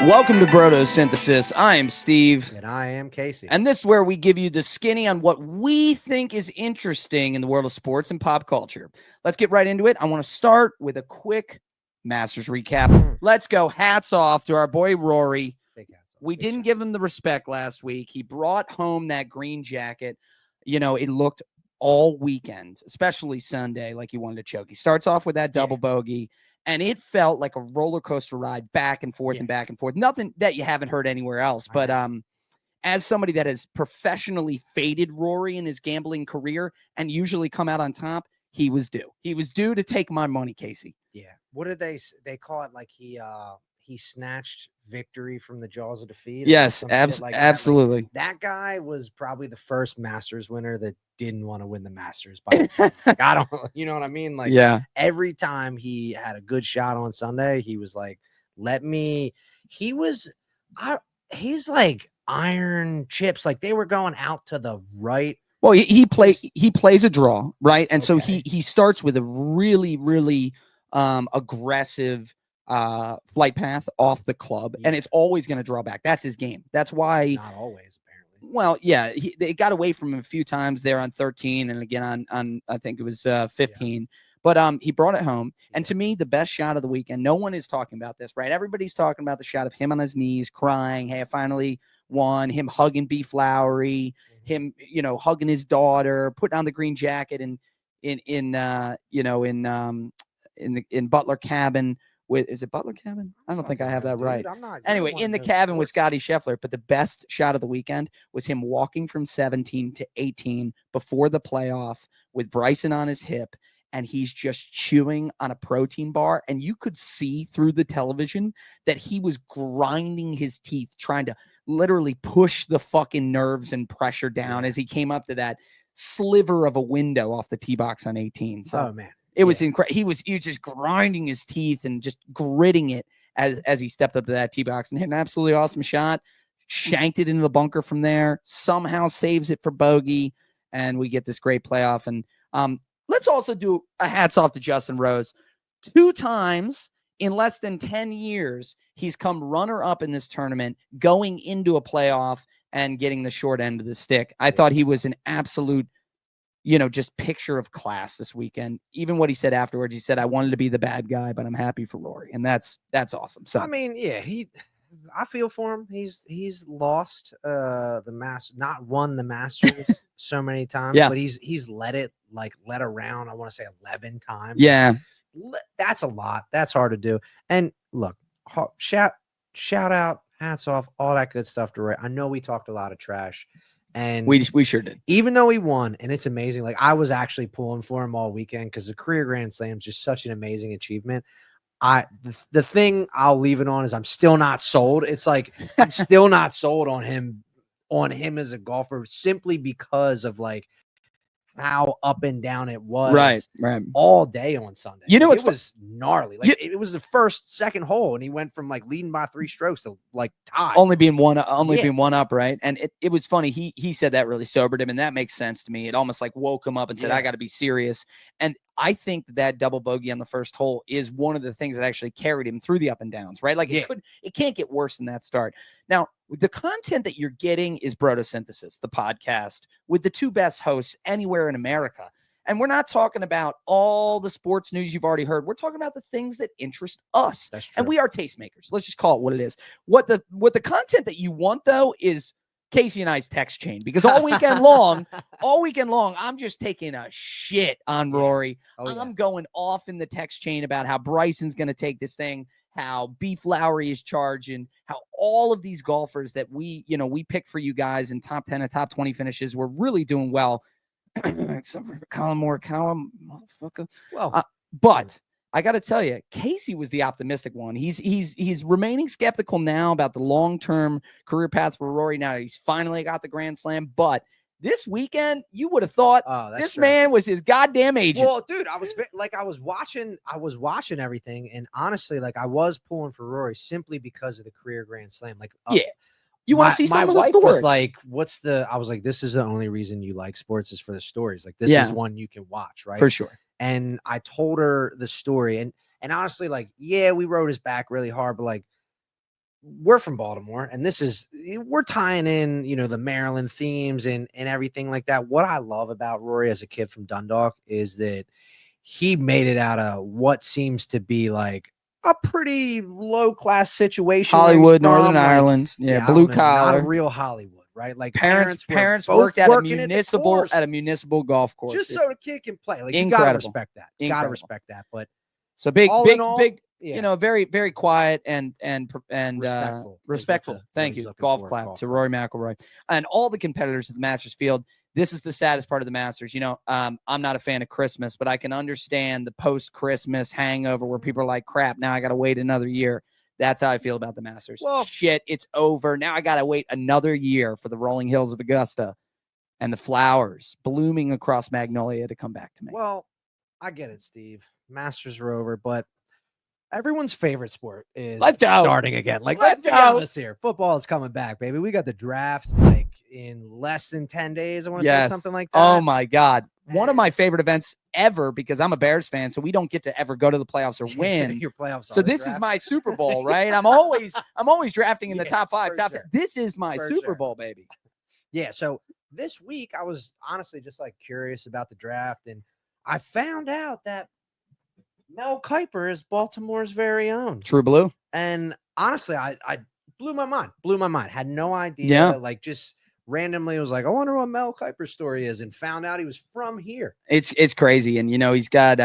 Welcome to Brotosynthesis. I am Steve. And I am Casey. And this is where we give you the skinny on what we think is interesting in the world of sports and pop culture. Let's get right into it. I want to start with a quick Masters recap. Let's go. Hats off to our boy Rory. Big hats off. We Big didn't shout. give him the respect last week. He brought home that green jacket. You know, it looked all weekend, especially Sunday, like he wanted to choke. He starts off with that double bogey. And it felt like a roller coaster ride back and forth and back and forth. Nothing that you haven't heard anywhere else. But as somebody that has professionally faded Rory in his gambling career and usually come out on top, he was due. He was due to take my money, Casey. Yeah. What did they call it? Like he snatched victory from the jaws of defeat. Yes, like absolutely. Like, that guy was probably the first Masters winner that didn't want to win the Masters. By like, I don't, you know what I mean? Like, every time he had a good shot on Sunday, he was like, he's like iron chips. Like they were going out to the right. Well, he plays a draw, right? And so he starts with a really, really aggressive flight path off the club, and it's always going to draw back. That's his game. That's why. Not always, apparently. Well, yeah, they got away from him a few times there on 13, and again on I think it was 15. Yeah. But he brought it home, and to me, the best shot of the weekend. No one is talking about this, right? Everybody's talking about the shot of him on his knees, crying, "Hey, I finally won!" Him hugging Beef Lowry, him, hugging his daughter, putting on the green jacket, and in Butler Cabin. Is it Butler Cabin? I don't think I have that right. Anyway, in the cabin with Scotty Scheffler. But the best shot of the weekend was him walking from 17 to 18 before the playoff with Bryson on his hip, and he's just chewing on a protein bar. And you could see through the television that he was grinding his teeth, trying to literally push the fucking nerves and pressure down as he came up to that sliver of a window off the tee box on 18. So, oh, man. It was incredible. He was just grinding his teeth and just gritting it as he stepped up to that tee box and hit an absolutely awesome shot. Shanked it into the bunker from there. Somehow saves it for bogey, and we get this great playoff. And let's also do a hats off to Justin Rose. 2 times in less than 10 years, he's come runner-up in this tournament, going into a playoff and getting the short end of the stick. I thought he was an absolute just picture of class this weekend. Even what he said afterwards, he said, "I wanted to be the bad guy, but I'm happy for Rory." And that's awesome. So I mean, I feel for him. He's lost not won the Masters so many times, but he's let around, I want to say 11 times. Yeah. That's a lot. That's hard to do. And look, shout out, hats off, all that good stuff to Ray. I know we talked a lot of trash. And we sure did. Even though he won, and it's amazing. Like I was actually pulling for him all weekend because the career Grand Slam is just such an amazing achievement. The thing I'll leave it on is I'm still not sold. It's like I'm still not sold on him as a golfer simply because of like how up and down it was right all day on Sunday. It was gnarly. Like it was the second hole, and he went from like leading by 3 strokes to like tie. Only being one up, right? And it was funny. He said that really sobered him, and that makes sense to me. It almost like woke him up and said, I got to be serious. And I think that double bogey on the first hole is one of the things that actually carried him through the up and downs, right? Like it can't get worse than that start. Now, the content that you're getting is Brotosynthesis, the podcast with the 2 best hosts anywhere in America. And we're not talking about all the sports news you've already heard. We're talking about the things that interest us. That's true. And we are tastemakers. Let's just call it what it is. What the content that you want, though, is Casey and I's text chain, because all weekend long, I'm just taking a shit on Rory. I'm going off in the text chain about how Bryson's going to take this thing, how Beef Lowry is charging, how all of these golfers that we pick for you guys in top 10 and top 20 finishes, we're really doing well, except for Colin Morikawa, motherfucker. Well, but I got to tell you, Casey was the optimistic one. He's remaining skeptical now about the long-term career path for Rory. Now he's finally got the Grand Slam, but this weekend, you would have thought this man was his goddamn agent. Well, dude, I was watching everything, and honestly, like I was pulling for Rory simply because of the career Grand Slam. Like, you want to see some my of the wife story. Was like, I was like, this is the only reason you like sports is for the stories. Like, this is one you can watch, right? For sure. And I told her the story, and honestly, like, we rode his back really hard, but like, we're from Baltimore, and we're tying in, the Maryland themes and everything like that. What I love about Rory as a kid from Dundalk is that he made it out of what seems to be like a pretty low class situation. Hollywood, Northern like, Ireland, I blue don't know, not collar. a real Hollywood, right? Like Parents were worked at a working municipal at a municipal golf course. just so the kid can play. Like, you gotta Incredible. respect that. Incredible. Gotta respect that. But so big, all big, in all, big. yeah. Very, very quiet and respectful. Thank you. Golf clap to Rory McIlroy and all the competitors at the Masters field. This is the saddest part of the Masters. I'm not a fan of Christmas, but I can understand the post-Christmas hangover where people are like, crap, now I got to wait another year. That's how I feel about the Masters. Well, shit, it's over. Now I got to wait another year for the rolling hills of Augusta and the flowers blooming across Magnolia to come back to me. Well, I get it, Steve. Masters are over, but everyone's favorite sport is starting again. Like, let's be honest here. Football is coming back, baby. We got the draft like in less than 10 days. I want to say something like that. Oh my God. One of my favorite events ever, because I'm a Bears fan, so we don't get to ever go to the playoffs or win. Your playoffs. So this is my Super Bowl, right? I'm always drafting in the top 5, top 10. This is my Super Bowl, baby. Yeah. So this week I was honestly just like curious about the draft, and I found out that Mel Kiper is Baltimore's very own. True Blue. And honestly, I blew my mind. Had no idea. Yeah. Like, just randomly was like, I wonder what Mel Kiper's story is, and found out he was from here. It's crazy. And he's got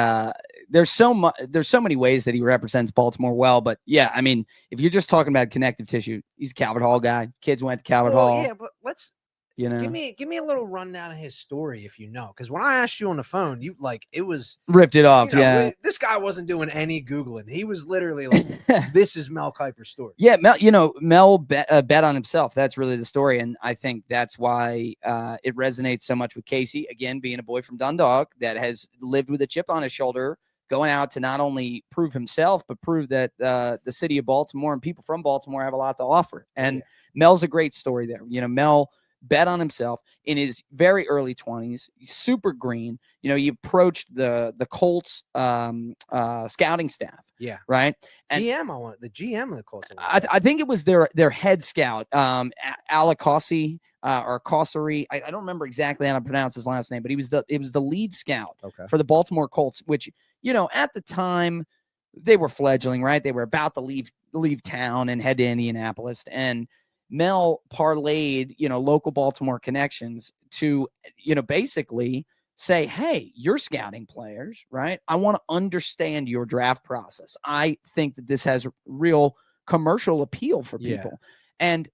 there's so many ways that he represents Baltimore well. But yeah, I mean, if you're just talking about connective tissue, he's a Calvert Hall guy. Kids went to Calvert Hall. Yeah, but let's give me a little rundown of his story, if you know. Because when I asked you on the phone, you it was ripped it off. This guy wasn't doing any Googling. He was literally like, this is Mel Kiper's story. Yeah, Mel bet on himself. That's really the story. And I think that's why it resonates so much with Casey, again, being a boy from Dundalk that has lived with a chip on his shoulder, going out to not only prove himself, but prove that the city of Baltimore and people from Baltimore have a lot to offer. And Mel's a great story there. Mel bet on himself in his very early 20s, super green. He approached the Colts scouting staff. Yeah. Right. And the GM of the Colts. I think it was their head scout, Alakossi or Kossary. I don't remember exactly how to pronounce his last name, but it was the lead scout for the Baltimore Colts, which, at the time they were fledgling, right? They were about to leave town and head to Indianapolis. And Mel parlayed, local Baltimore connections to, basically say, hey, you're scouting players, right? I want to understand your draft process. I think that this has real commercial appeal for people. And,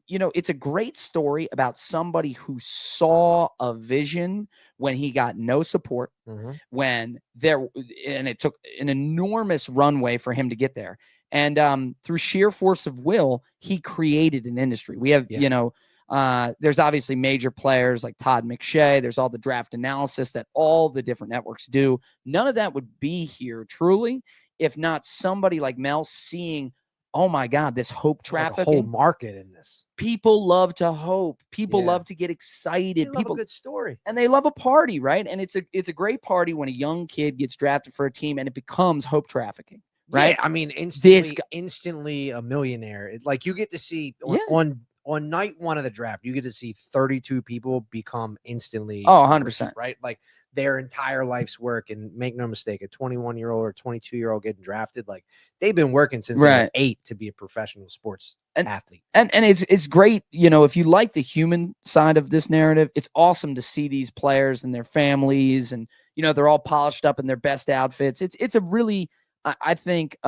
it's a great story about somebody who saw a vision when he got no support, and it took an enormous runway for him to get there. And through sheer force of will, he created an industry. We have, there's obviously major players like Todd McShay. There's all the draft analysis that all the different networks do. None of that would be here truly if not somebody like Mel seeing, oh my God, this hope trafficking. Like a whole market in this. People love to hope. People love to get excited. People love a good story. And they love a party, right? And it's a great party when a young kid gets drafted for a team and it becomes hope trafficking. Right. Yeah, I mean, instantly a millionaire. Like, you get to see on night one of the draft, you get to see 32 people become instantly. Oh, 100%. Right. Like, their entire life's work. And make no mistake, a 21-year-old or 22-year-old getting drafted, like, they've been working since they were 8 to be a professional sports athlete. And it's great. If you like the human side of this narrative, it's awesome to see these players and their families and, they're all polished up in their best outfits. It's a really, I think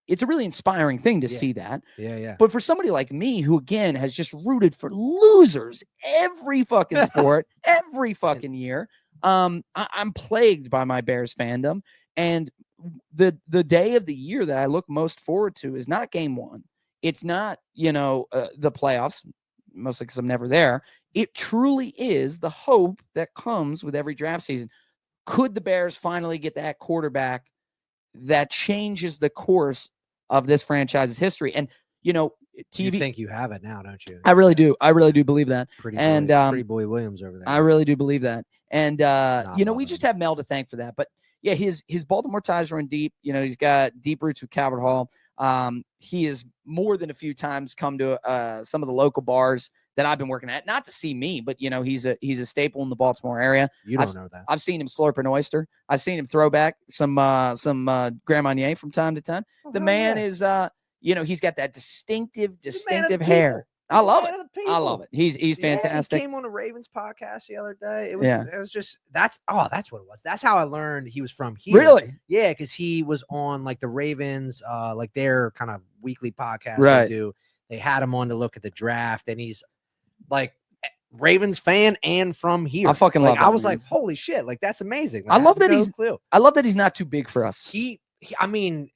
it's a really inspiring thing to see that. Yeah. But for somebody like me, who again has just rooted for losers every fucking sport, every fucking year, I'm plagued by my Bears fandom. And the day of the year that I look most forward to is not game one. It's not, the playoffs, mostly because I'm never there. It truly is the hope that comes with every draft season. Could the Bears finally get that quarterback that changes the course of this franchise's history? And, TV. You think you have it now, don't you? I really do. I really do believe that. Pretty boy Williams over there. I really do believe that. And, we just have Mel to thank for that. But yeah, his Baltimore ties run deep. He's got deep roots with Calvert Hall. He has more than a few times come to some of the local bars that I've been working at, not to see me, but he's a staple in the Baltimore area. You don't know that. I've seen him slurp an oyster. I've seen him throw back some Grand Marnier from time to time. The man is he's got that distinctive hair. I love it. I love it. He's fantastic. He came on the Ravens podcast the other day. It was just that's what it was. That's how I learned he was from here. Really? Yeah, because he was on like the Ravens, like their kind of weekly podcast right. they do. They had him on to look at the draft, and he's like Ravens fan and from here. I fucking love it. I was like, holy shit, like that's amazing. Like, I love that I love that he's not too big for us. I mean,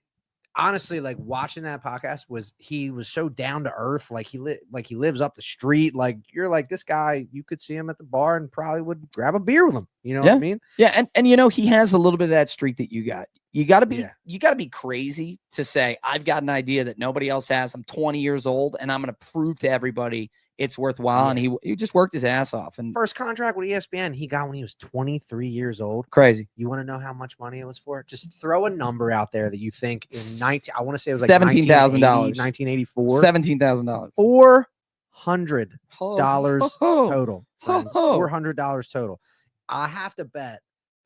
honestly, like watching that podcast he was so down to earth. Like he lives up the street. Like you're like, this guy, you could see him at the bar and probably would grab a beer with him. You know what I mean? Yeah. And he has a little bit of that streak that you got. You gotta be crazy to say, I've got an idea that nobody else has. I'm 20 years old and I'm going to prove to everybody it's worthwhile. And he just worked his ass off. And first contract with ESPN, he got when he was 23 years old. Crazy. You want to know how much money it was for? Just throw a number out there that you think in I want to say it was like $17,000. 1984. $17,000. $400 total. $400 total. I have to bet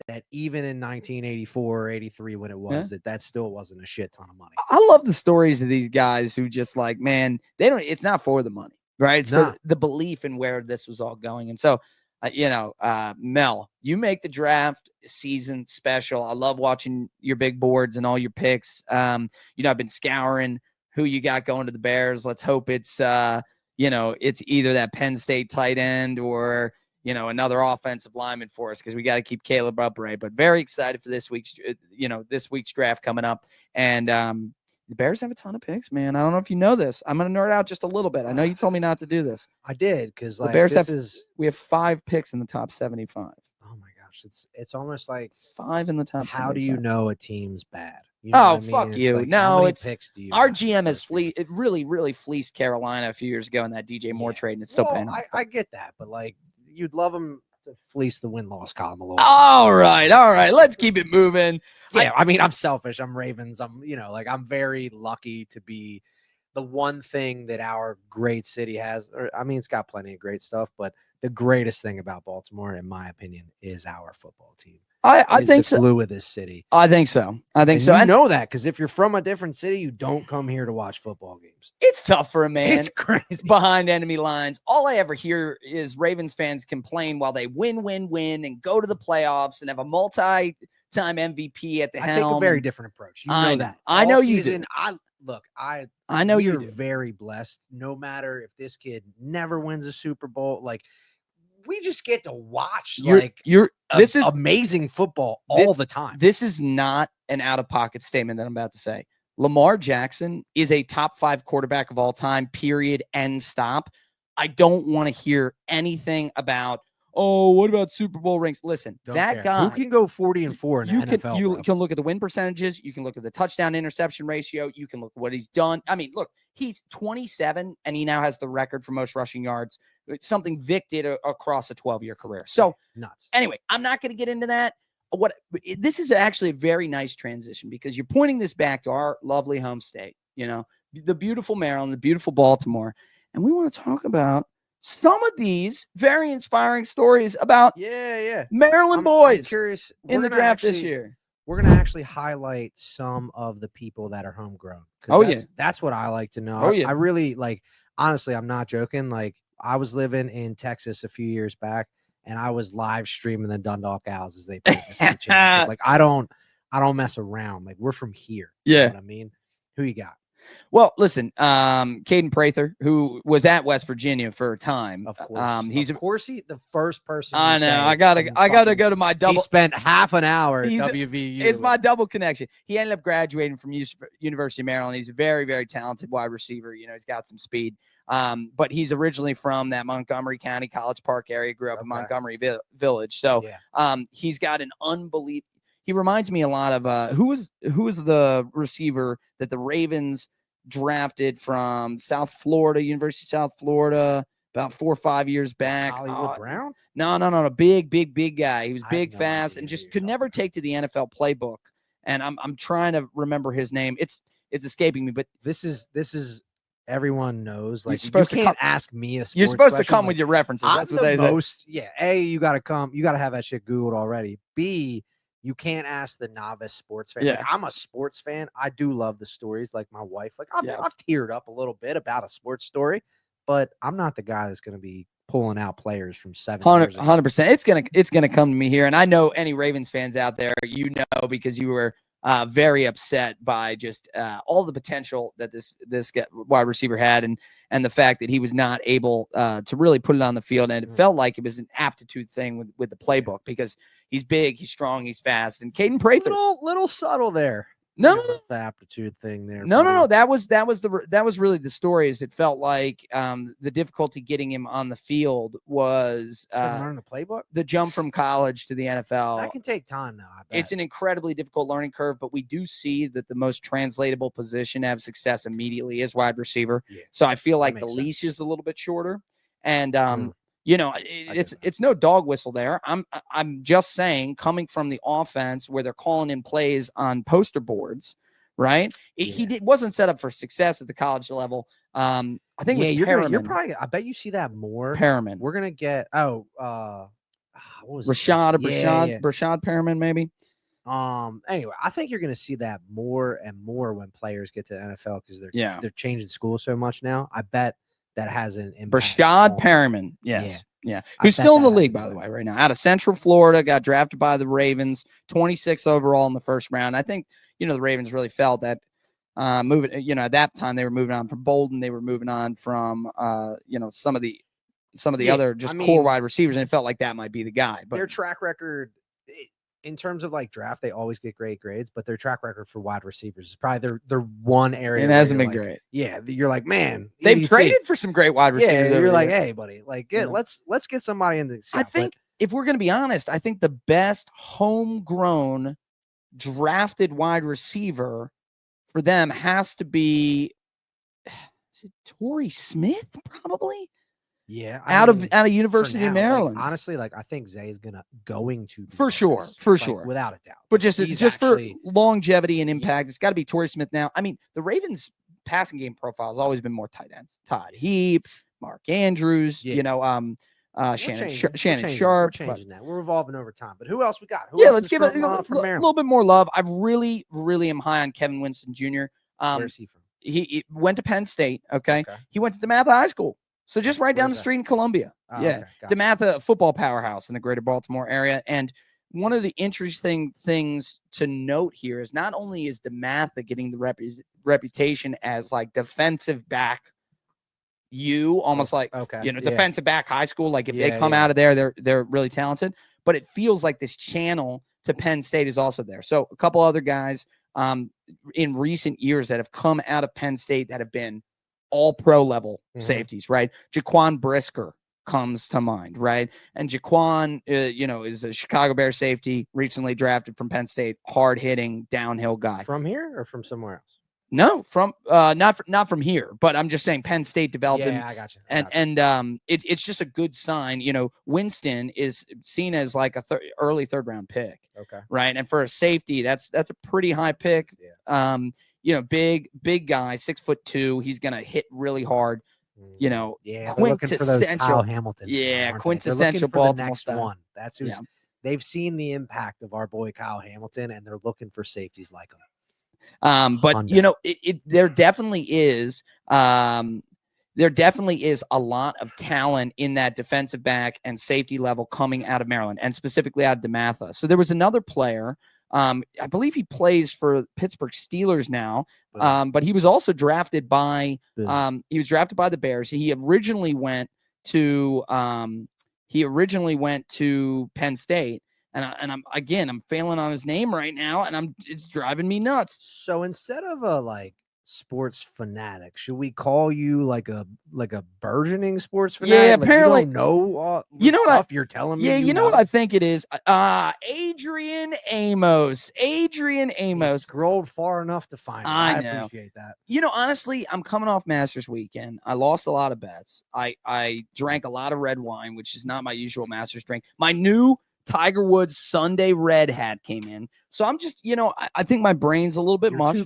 that even in 1984 or 83 when it was, that still wasn't a shit ton of money. I love the stories of these guys who just like, man, it's not for the money. Right. It's for the belief in where this was all going. And so, Mel, you make the draft season special. I love watching your big boards and all your picks. I've been scouring who you got going to the Bears. Let's hope it's either that Penn State tight end or, another offensive lineman for us, because we got to keep Caleb upright. But very excited for this week's draft coming up. And, the Bears have a ton of picks, man. I don't know if you know this. I'm going to nerd out just a little bit. I know you told me not to do this. I did, because the Bears we have 5 picks in the top 75. Oh my gosh, it's almost like 5 in the top. How 75. Do you know a team's bad? You know fuck you! Like, no, it's picks do you our GM has it really fleeced Carolina a few years ago in that DJ Moore trade, and it's still paying off. I get that, but like you'd love them to fleece the win-loss column a little. All right. Let's keep it moving. Yeah, I mean, I'm selfish. I'm Ravens. I'm I'm very lucky to be the one thing that our great city has. It's got plenty of great stuff, but the greatest thing about Baltimore, in my opinion, is our football team. I think so. Glue of this city. I think so. I know that because if you're from a different city, you don't come here to watch football games. It's tough for a man. It's crazy behind enemy lines. All I ever hear is Ravens fans complain while they win, and go to the playoffs and have a multi-time MVP at the helm. I take a very different approach. You know that. I know you do. I know you're very blessed. No matter if this kid never wins a Super Bowl, like we just get to watch this is amazing football all the time. This is not an out-of-pocket statement that I'm about to say. Lamar Jackson is a top 5 quarterback of all time, period, end stop. I don't want to hear anything about, what about Super Bowl rings? Listen, guy who can go 40-4 in the NFL. You can look at the win percentages. You can look at the touchdown interception ratio. You can look at what he's done. I mean, look, he's 27 and he now has the record for most rushing yards. It's something Vic did across a 12-year career. So nuts. Anyway, I'm not going to get into that. This is actually a very nice transition because you're pointing this back to our lovely home state, the beautiful Maryland, the beautiful Baltimore. And we want to talk about some of these very inspiring stories about Maryland boys. I'm curious in the draft this year. We're going to actually highlight some of the people that are homegrown. That's what I like to know. I really honestly, I'm not joking. Like I was living in Texas a few years back and I was live streaming the Dundalk Owls as they played the state championship. Like I don't mess around. Like we're from here. Yeah. You know what I mean? Who you got? Well, listen, Caden Prather, who was at West Virginia for a time. Of course. He's the first person. I know. I gotta go to my double. He spent half an hour at WVU. It's my double connection. He ended up graduating from University of Maryland. He's a very, very talented wide receiver. He's got some speed. But he's originally from that Montgomery County, College Park area. Grew up in Montgomery Village. So he's got an unbelievable. He reminds me a lot of who was the receiver that the Ravens drafted from South Florida, University of South Florida, about 4 or 5 years back. Hollywood Brown? No. Big guy. He was big, fast, and just could never take to the NFL playbook. And I'm trying to remember his name. it's escaping me. But this is everyone knows. You're Like, you supposed to can't come- ask me a sports you're supposed to question, come like, with your references. I'm That's what the they say. most, yeah. A, you got to have that shit Googled already. B, you can't ask the novice sports fan. Yeah. Like, I'm a sports fan. I do love the stories. Like my wife, like I've Yeah. teared up a little bit about a sports story, but I'm not the guy that's going to be pulling out players from 7 years ago. 100%. It's gonna come to me here, and I know any Ravens fans out there, because you were very upset by just all the potential that this wide receiver had, and the fact that he was not able to really put it on the field, and it felt like it was an aptitude thing with the playbook, because he's big, he's strong, he's fast, and Caden Prather, Little subtle there. No, the aptitude thing there. No. That was really the story. Is it felt like the difficulty getting him on the field was learn the playbook. The jump from college to the NFL. That can take time now. I bet. It's an incredibly difficult learning curve, but we do see that the most translatable position to have success immediately is wide receiver. Yeah. So I feel like the makes leash is a little bit shorter, and get it's no dog whistle there. I'm just saying, coming from the offense where they're calling in plays on poster boards, right? He wasn't set up for success at the college level. I think it was you're probably. I bet you see that more. Perriman. We're gonna get what was Rashad Perriman, maybe. Anyway, I think you're gonna see that more and more when players get to the NFL, because they're changing schools so much now. I bet that has an impact. Rashad Perriman, yes. Yeah. Who's still in the league, by the way, right now. Out of Central Florida, got drafted by the Ravens, 26 overall in the first round. I think, the Ravens really felt that at that time they were moving on from Bolden. They were moving on from, some of the other core wide receivers, and it felt like that might be the guy. But their track record, in terms of like draft, they always get great grades, but their track record for wide receivers is probably their one area. It hasn't been great. Yeah, you're like, man, they've traded for some great wide receivers. Yeah, you're like, hey, buddy, like, let's get somebody in the. I think if we're gonna be honest, I think the best homegrown drafted wide receiver for them has to be, is it Torrey Smith, probably? Yeah, out of University of Maryland. Like, honestly, like I think Zay is going to for sure, without a doubt. But just for longevity and impact, it's got to be Torrey Smith now. I mean, the Ravens' passing game profile has always been more tight ends. Todd Heap, Mark Andrews, Shannon Sharp. We're changing that. We're evolving over time. But who else we got? Let's give it a little bit more love. I really, really am high on Kevin Winston Jr. Where's he from? He went to Penn State. Okay. He went to DeMatha High School. So just right down the street in Columbia. DeMatha, football powerhouse in the greater Baltimore area. And one of the interesting things to note here is not only is DeMatha getting the reputation as like defensive back, defensive back high school. Like if they come out of there, they're really talented. But it feels like this channel to Penn State is also there. So a couple other guys in recent years that have come out of Penn State that have been all pro level safeties, right? Jaquan Brisker comes to mind, right? And Jaquan, is a Chicago Bears safety, recently drafted from Penn State, hard hitting downhill guy. From here or from somewhere else? No, from not from here, but I'm just saying Penn State developed him. Yeah, I got you. It's just a good sign. Winston is seen as like a early third round pick. Okay. Right, and for a safety, that's a pretty high pick. Yeah. Big guy, 6'2". He's gonna hit really hard. They're looking for those Kyle Hamilton. Yeah, quintessential Baltimore style. One. That's who's they've seen the impact of our boy Kyle Hamilton, and they're looking for safeties like him. But there definitely is a lot of talent in that defensive back and safety level coming out of Maryland, and specifically out of DeMatha. So there was another player. I believe he plays for Pittsburgh Steelers now, but he was also drafted by the Bears. He originally went to Penn State, and I'm failing on his name right now, and it's driving me nuts. So instead of a sports fanatic, should we call you like a burgeoning sports fanatic? Yeah, apparently. You don't know you're telling me. Yeah, you know what I think it is. Adrian Amos. He scrolled far enough to find it. I appreciate that. Honestly, I'm coming off Masters weekend. I lost a lot of bets. I drank a lot of red wine, which is not my usual Masters drink. My new Tiger Woods Sunday red hat came in. So I'm just, I think my brain's a little bit mush.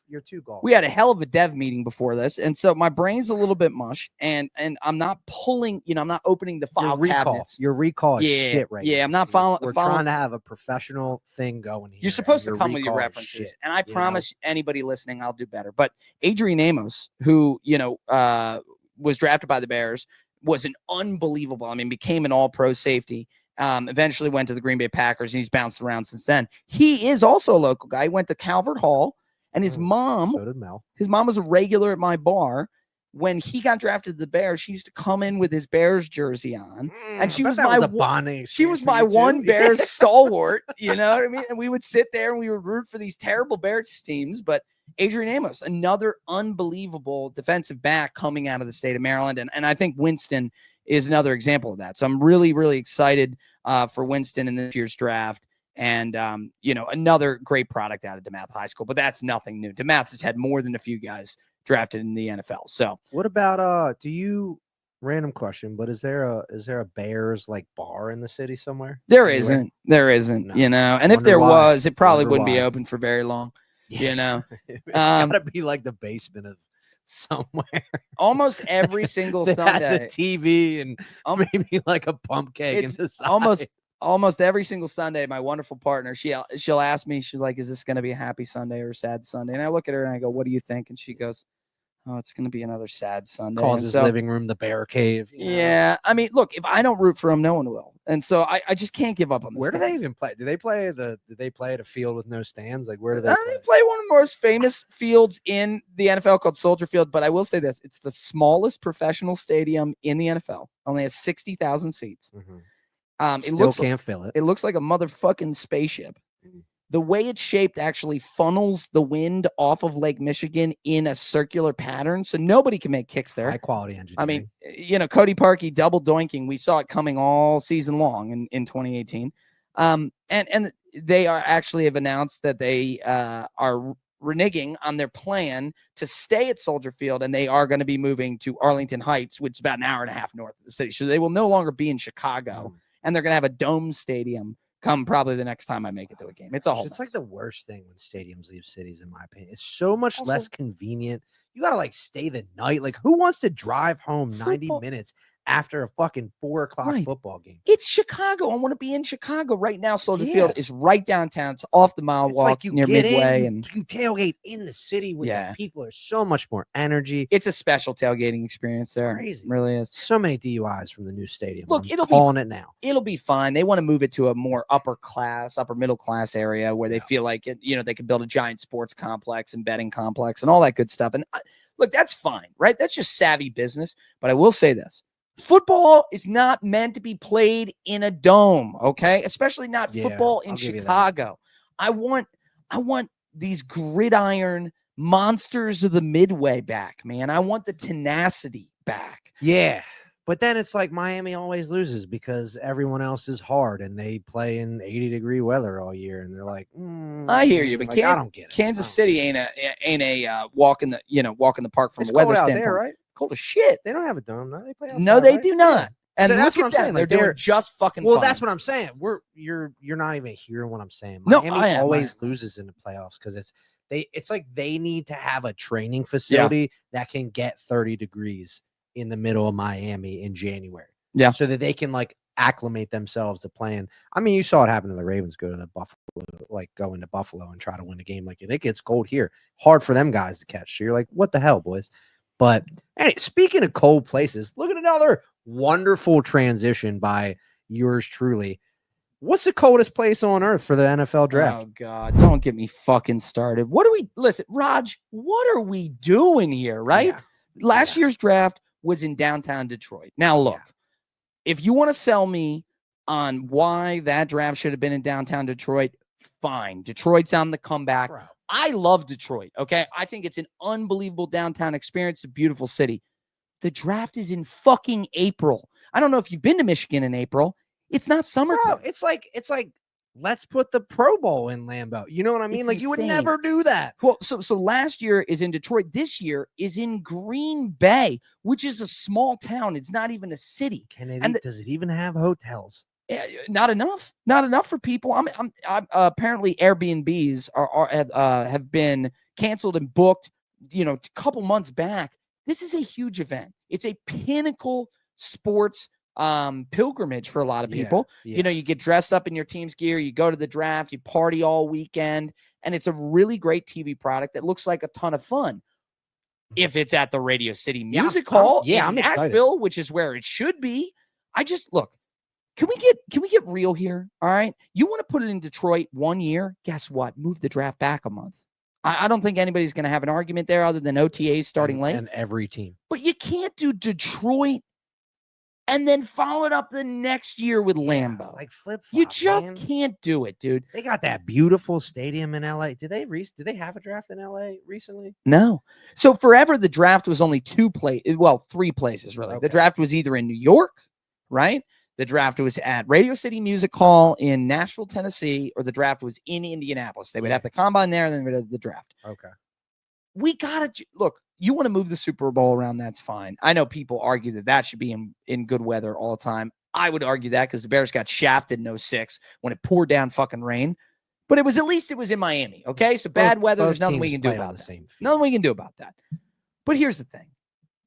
You're too golf. We had a hell of a dev meeting before this, and so my brain's a little bit mush, and I'm not pulling, I'm not opening the file cabinets. Your recall is shit right now. Yeah, I'm not following. We're trying to have a professional thing going here. You're supposed to come with your references, and I promise anybody listening, I'll do better. But Adrian Amos, who was drafted by the Bears, was an unbelievable. I mean, became an All-Pro safety. Eventually went to the Green Bay Packers, and he's bounced around since then. He is also a local guy. He went to Calvert Hall, and his mom. So did Mel. His mom was a regular at my bar. When he got drafted to the Bears, she used to come in with his Bears jersey on, and she was my bonding. She was my one Bears stalwart. You know what I mean? And we would sit there and we would root for these terrible Bears teams. But Adrian Amos, another unbelievable defensive back coming out of the state of Maryland, and I think Winston is another example of that. So I'm really, really excited for Winston in this year's draft. And, another great product out of DeMath High School, but that's nothing new. DeMath has had more than a few guys drafted in the NFL. So what about, random question, but is there a Bears like bar in the city somewhere? There isn't, no. And if there was, it probably wouldn't be open for very long, It's gotta be like the basement of somewhere. Almost every single Sunday. A TV and maybe like a pump cake. It's almost every single Sunday. My wonderful partner, she'll ask me, she's like, "Is this going to be a happy Sunday or a sad Sunday?" And I look at her and I go, "What do you think?" And she goes, "Oh, it's going to be another sad Sunday." Calls his living room the bear cave. Yeah, I mean, look, if I don't root for him, no one will. And so I just can't give up on this. Where do they even play? Do they play at a field with no stands? Like, where do they play? They play one of the most famous fields in the NFL called Soldier Field. But I will say this: it's the smallest professional stadium in the NFL. Only has 60,000 seats. Mm-hmm. Can't fill it. It looks like a motherfucking spaceship. Mm-hmm. The way it's shaped actually funnels the wind off of Lake Michigan in a circular pattern, so nobody can make kicks there. High quality engineering. I mean, Cody Parkey double doinking. We saw it coming all season long in 2018. And they have announced that they are reneging on their plan to stay at Soldier Field, and they are going to be moving to Arlington Heights, which is about an hour and a half north of the city. So they will no longer be in Chicago, and they're going to have a dome stadium come probably the next time I make it to a game. It's like the worst thing when stadiums leave cities, in my opinion. It's so much less convenient. You got to stay the night. Like, who wants to drive home 90 minutes after a fucking 4:00 football game? It's Chicago. I want to be in Chicago right now. Soldier Field is right downtown. It's off the mile walk near Midway. And you tailgate in the city with the people. There's so much more energy. It's a special tailgating experience there. It's crazy. It really is. So many DUIs from the new stadium. Look, it'll be fine. They want to move it to a more upper middle class area where they feel like they could build a giant sports complex and betting complex and all that good stuff. And look, that's fine, right? That's just savvy business. But I will say this. Football is not meant to be played in a dome, okay? Especially not football in Chicago. I want these gridiron monsters of the Midway back, man. I want the tenacity back. Yeah. But then it's like Miami always loses because everyone else is hard and they play in 80-degree weather all year, and they're like, I hear you, but I don't get it. Kansas City ain't a walk in the park from a weather standpoint. There, right? Cold as shit. They don't have a dome. No, they play outside, no, they do not. And so that's what I'm saying. They're doing just fucking fine. That's what I'm saying. You're not even hearing what I'm saying. No, Miami always loses in the playoffs because it's like they need to have a training facility that can get 30 degrees in the middle of Miami in January. Yeah. So that they can acclimate themselves to playing. I mean, you saw it happen to the Ravens go into Buffalo and try to win a game. It gets cold here. Hard for them guys to catch. So you're like, what the hell, boys? But anyway, speaking of cold places, look at another wonderful transition by yours truly. What's the coldest place on earth for the NFL draft? Oh, God, don't get me fucking started. Listen, Raj, what are we doing here, right? Yeah. Last year's draft was in downtown Detroit. Now, look, if you want to sell me on why that draft should have been in downtown Detroit, fine. Detroit's on the comeback. Bro. I love Detroit, okay? I think it's an unbelievable downtown experience, a beautiful city. The draft is in fucking April. I don't know if you've been to Michigan in April. It's not summertime. Bro, it's like let's put the Pro Bowl in Lambeau. You know what I mean? It's you would insane. never do that. Well, so last year is in Detroit. This year is in Green Bay, which is a small town. It's not even a city. Does it even have hotels? Not enough for people. I'm apparently Airbnbs have been canceled and booked, a couple months back. This is a huge event. It's a pinnacle sports pilgrimage for a lot of people. You get dressed up in your team's gear, you go to the draft, you party all weekend, and it's a really great TV product that looks like a ton of fun. If it's at the Radio City Music Hall in I'm Nashville, excited. which is where it should be, look. Can we get real here? All right. You want to put it in Detroit 1 year? Guess what? Move the draft back a month. I don't think anybody's going to have an argument there other than OTAs starting late. And every team. But you can't do Detroit and then follow it up the next year with Lambeau. Like flip-flop, you just can't do it, dude. They got that beautiful stadium in LA. Did they have a draft in LA recently? No. So forever the draft was only 3 places really. Okay. The draft was either in New York, right? The draft was at Radio City Music Hall in Nashville, Tennessee, or the draft was in Indianapolis. They would have the combine there and then they'd have the draft. Okay. We got to look. You want to move the Super Bowl around, that's fine. I know people argue that should be in good weather all the time. I would argue that because the Bears got shafted in 06 when it poured down fucking rain. But at least it was in Miami, okay? So bad weather, there's nothing we can do about that. Nothing we can do about that. But here's the thing.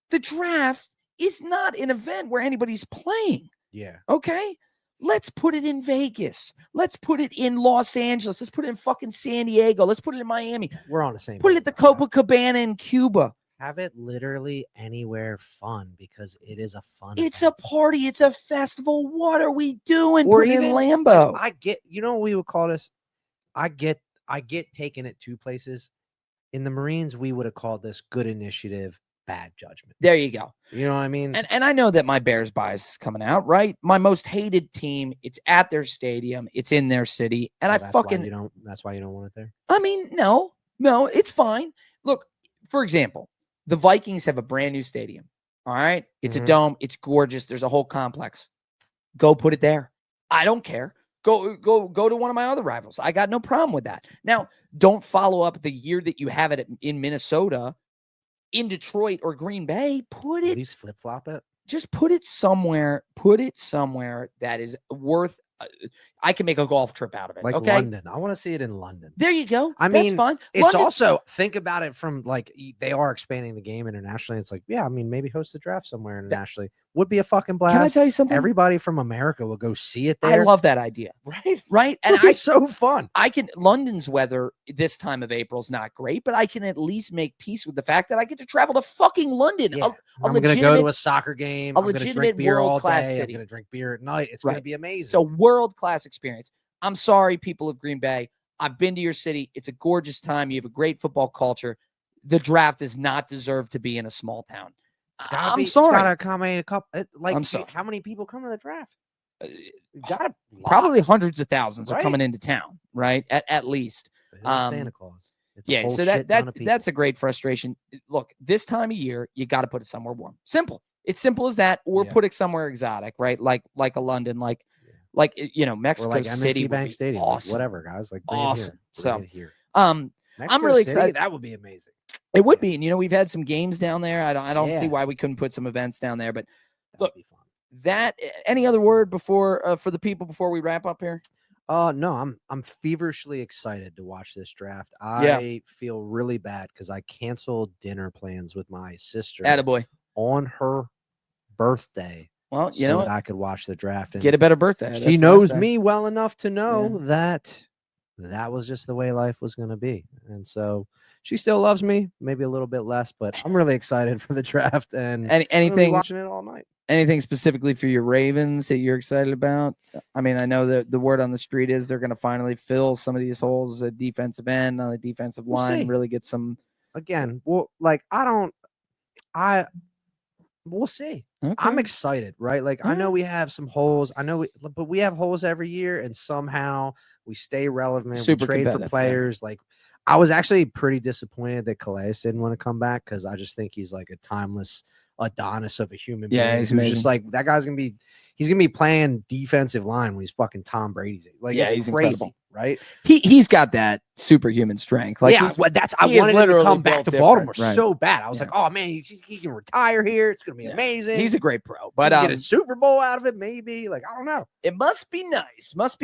The draft is not an event where anybody's playing. Yeah. Okay. Let's put it in Vegas. Let's put it in Los Angeles. Let's put it in fucking San Diego. Let's put it in Miami. We're on the same. Put it at the Copacabana in Cuba. Have it literally anywhere fun because it is a fun. It's event. A party. It's a festival. What are we doing? Or put even in Lambeau. I get. You know what we would call this? I get taking it 2 places. In the Marines, we would have called this good initiative, bad judgment. There you go. You know what I mean? And I know that my Bears bias is coming out, right? My most hated team, it's at their stadium, it's in their city, and that's why you don't want it there. I mean, no, it's fine. Look, for example, the Vikings have a brand new stadium. All right. It's a dome, it's gorgeous. There's a whole complex. Go put it there. I don't care. Go to one of my other rivals. I got no problem with that. Now, don't follow up the year that you have it in Minnesota. In Detroit or Green Bay, Please flip-flop it. Just put it somewhere. Put it somewhere that is worth. I can make a golf trip out of it. Like okay? London. I want to see it in London. There you go. I mean, that's fine. It's London, also think about it from like they are expanding the game internationally. It's like, yeah, I mean, maybe host the draft somewhere internationally would be a fucking blast. Can I tell you something? Everybody from America will go see it there. I love that idea. Right. And it's so fun. London's weather this time of April is not great, but I can at least make peace with the fact that I get to travel to fucking London. Yeah. I'm going to go to a soccer game. I'm going to drink beer all day. City. I'm going to drink beer at night. It's going to be amazing. It's a world-class experience. I'm sorry, people of Green Bay. I've been to your city. It's a gorgeous time. You have a great football culture. The draft does not deserve to be in a small town. I'm sorry. It's got to accommodate a couple. I'm sorry. How many people come to the draft? Probably hundreds of thousands are coming into town, right? At least. Santa Claus. So that's a great frustration. Look, this time of year, you got to put it somewhere warm. Simple. It's simple as that, or put it somewhere exotic, right? Like a London, like Mexico like City, Bank Stadium, awesome. Whatever, guys. Like awesome. Here. I'm really excited. That would be amazing. It would be, and we've had some games down there. I don't see why we couldn't put some events down there. But look, any other word before for the people before we wrap up here? No, I'm feverishly excited to watch this draft. I feel really bad because I canceled dinner plans with my sister. Attaboy. On her birthday. Well, so that I could watch the draft and get a better birthday. She knows me well enough to know that was just the way life was going to be. And so she still loves me, maybe a little bit less, but I'm really excited for the draft and anything watching it all night. Anything specifically for your Ravens that you're excited about? I mean, I know that the word on the street is they're going to finally fill some of these holes at defensive end, on the defensive line, really get some. Again, we'll see. Okay. I'm excited, right? Like, I know we have some holes. But we have holes every year, and somehow we stay relevant. We trade for players. Like, I was actually pretty disappointed that Calais didn't want to come back because I just think he's like a timeless Adonis of a human Yeah, being. he's Who's amazing. just like that guy's he's gonna be playing defensive line when he's fucking Tom Brady's age. Like, Yeah, it's he's crazy, incredible. right? He's got that superhuman strength. Like, yeah, well, I he is wanted him to literally come back built to different, Baltimore right. so bad. I was Yeah. like, oh man, he can retire here. It's gonna be amazing. He's a great pro, but but get a Super Bowl out of it, maybe. Like, I don't know. it must be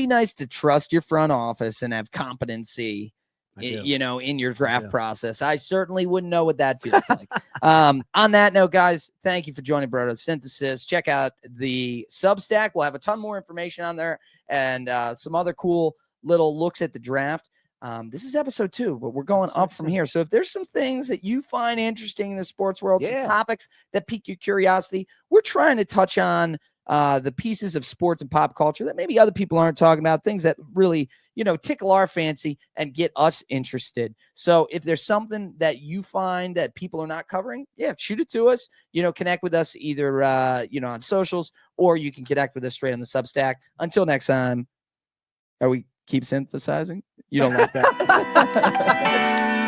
nice to trust your front office and have competency, you know, in your draft process. I certainly wouldn't know what that feels like. On that note, guys, thank you for joining Brotosynthesis. Check out the Substack. We'll have a ton more information on there and some other cool little looks at the draft. This is episode 2, but we're going up from here. So if there's some things that you find interesting in the sports world, some topics that pique your curiosity, we're trying to touch on the pieces of sports and pop culture that maybe other people aren't talking about, things that really, you know, tickle our fancy and get us interested. So if there's something that you find that people are not covering, shoot it to us, you know, connect with us either, you know, on socials, or you can connect with us straight on the Substack. Until next time, are we keep synthesizing? You don't like that.